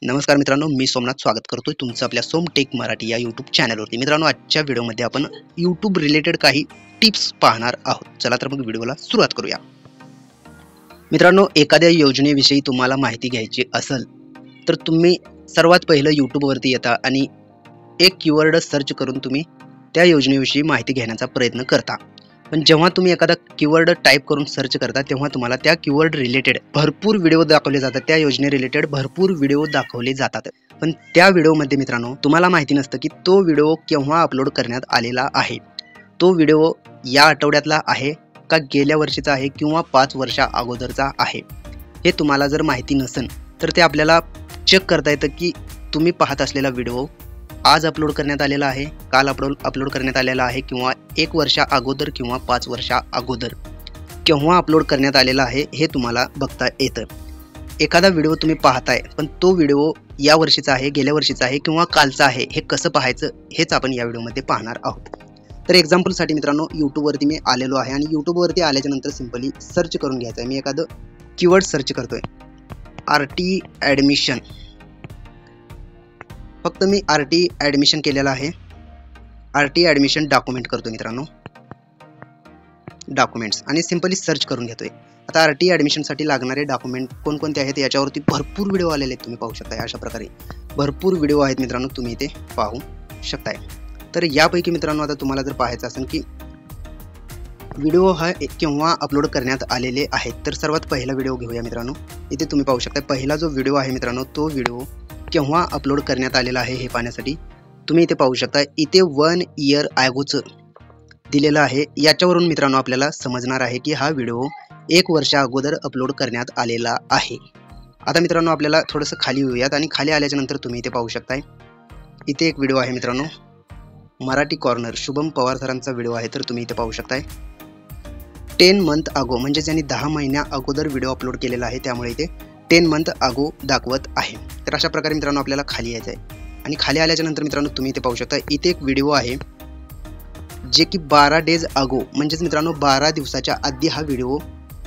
नमस्कार मित्रांनो, मी सोमनाथ स्वागत करतोय तुमचं आपल्या सोमटेक मराठी या यूट्यूब चॅनलवरती। मित्रांनो, आजच्या व्हिडिओमध्ये आपण यूट्यूब रिलेटेड काही टिप्स पाहणार आहोत। चला तर मग व्हिडिओला सुरुवात करूया। मित्रांनो, एखाद्या योजनेविषयी तुम्हाला माहिती घ्यायची असेल तर तुम्ही सर्वात पहिलं यूट्यूबवरती येता आणि एक कीवर्ड सर्च करून तुम्ही त्या योजनेविषयी माहिती घेण्याचा प्रयत्न करता। पण जेव्हा तुम्ही एखादा कीवर्ड टाइप करून सर्च करता तेव्हा तुम्हाला त्या कीवर्ड रिलेटेड भरपूर व्हिडिओ दाखवले जातात, त्या योजने रिलेटेड भरपूर व्हिडिओ दाखवले जातात। पण त्या व्हिडिओमध्ये मित्रांनो तुम्हाला माहिती नसतं की तो व्हिडिओ केव्हा अपलोड करण्यात आलेला आहे, तो व्हिडिओ या आठवड्यातला आहे का गेल्या वर्षीचा आहे किंवा 5 वर्षा अगोदरचा आहे। हे तुम्हाला जर माहिती नसेल तर ते आपल्याला चेक करता येतं की तुम्ही पाहत असलेला व्हिडिओ आज अपलोड करण्यात आलेला आहे, काल अपलोड करण्यात आलेला आहे किंवा 1 वर्षा अगोदर किंवा 5 वर्षा अगोदर केव्हा अपलोड करण्यात आलेला आहे हे तुम्हाला बघता येतं। एखादा व्हिडिओ तुम्ही पाहताय पण तो व्हिडिओ या वर्षीचा आहे, गेल्या वर्षीचा आहे किंवा कालचा आहे, हे कसं पाहायचं हेच आपण या व्हिडिओमध्ये पाहणार आहोत। तर एक्झाम्पलसाठी मित्रांनो, यूट्यूबवरती मी आलेलो आहे आणि यूट्यूबवरती आल्याच्या नंतर सिंपली सर्च करून घ्यायचं आहे। मी एखादं कीवर्ड सर्च करतोय, आरटी ॲडमिशन। फक्त मी आरटी ॲडमिशन केलेला आहे, आरटी ॲडमिशन डॉक्युमेंट करतो मित्रांनो, डॉक्युमेंट्स, आणि सिंपली सर्च करून घेतोय। आता आरटी ॲडमिशनसाठी लागणारे डॉक्युमेंट कोणकोणते आहेत याच्यावरती भरपूर व्हिडिओ आलेले आहेत, तुम्ही पाहू शकताय। अशा प्रकारे भरपूर व्हिडिओ आहेत मित्रांनो, तुम्ही इथे पाहू शकताय। तर यापैकी मित्रांनो आता तुम्हाला जर पाहायचं असेल की व्हिडिओ हा केव्हा अपलोड करण्यात आलेले आहेत, तर सर्वात पहिला व्हिडिओ घेऊया मित्रांनो। इथे तुम्ही पाहू शकता पहिला जो व्हिडिओ आहे मित्रांनो, तो व्हिडिओ केव्हा अपलोड करण्यात आलेला आहे हे पाहण्यासाठी तुम्ही इथे पाहू शकता, इथे 1 इयर अगोचं दिलेलं आहे। याच्यावरून मित्रांनो आपल्याला समजणार आहे की हा व्हिडिओ 1 वर्षा अगोदर अपलोड करण्यात आलेला आहे। आता मित्रांनो आपल्याला थोडंसं खाली येऊयात आणि खाली आल्याच्या नंतर तुम्ही इथे पाहू शकताय, इथे एक व्हिडिओ आहे मित्रांनो, मराठी कॉर्नर, शुभम पवार सरांचा व्हिडिओ आहे। तर तुम्ही इथे पाहू शकताय 10 मंथ अगो, म्हणजे ज्यांनी 10 महिन्या अगोदर व्हिडिओ अपलोड केलेला आहे, त्यामुळे इथे 10 मंथ अगो दाखवत आहे। तर अशा प्रकारे मित्रांनो आपल्याला खाली यायचं आहे आणि खाली आल्याच्या नंतर मित्रांनो तुम्ही इथे पाहू शकता, इथे एक व्हिडिओ आहे जे की 12 डेज अगो, म्हणजेच मित्रांनो 12 दिवसाच्या आधी हा व्हिडिओ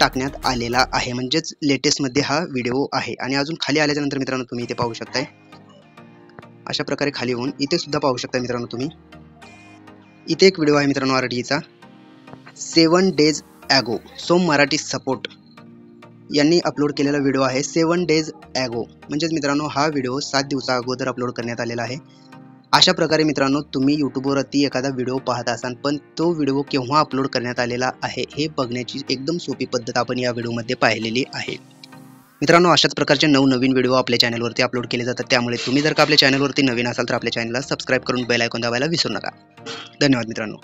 टाकण्यात आलेला आहे, म्हणजेच लेटेस्टमध्ये हा व्हिडिओ आहे। आणि अजून खाली आल्याच्या नंतर मित्रांनो तुम्ही इथे पाहू शकताय, अशा प्रकारे खाली येऊन इथे सुद्धा पाहू शकता मित्रांनो तुम्ही, इथे एक व्हिडिओ आहे मित्रांनो आरटीचा 7 डेज ॲगो, सोम मराठी सपोर्ट यांनी अपलोड केलेला व्हिडिओ आहे 7 डेज ॲगो, म्हणजेच मित्रांनो हा व्हिडिओ 7 दिवसा अगोदर अपलोड करण्यात आलेला आहे। अशा प्रकारे मित्रांनो तुम्ही यूट्यूबवरती एखादा व्हिडिओ पाहत असाल पण तो व्हिडिओ केव्हा अपलोड करण्यात आलेला आहे हे बघण्याची एकदम सोपी पद्धत आपण या व्हिडिओमध्ये पाहिलेली आहे। मित्रांनो, अशाच प्रकारचे नवनवीन व्हिडिओ आपल्या चॅनलवरती अपलोड केले जातात, त्यामुळे तुम्ही जर का आपल्या चॅनलवरती नवीन असाल तर आपल्या चॅनलला सबस्क्राईब करून बेल आयकॉन दाबायला विसरू नका। धन्यवाद मित्रांनो।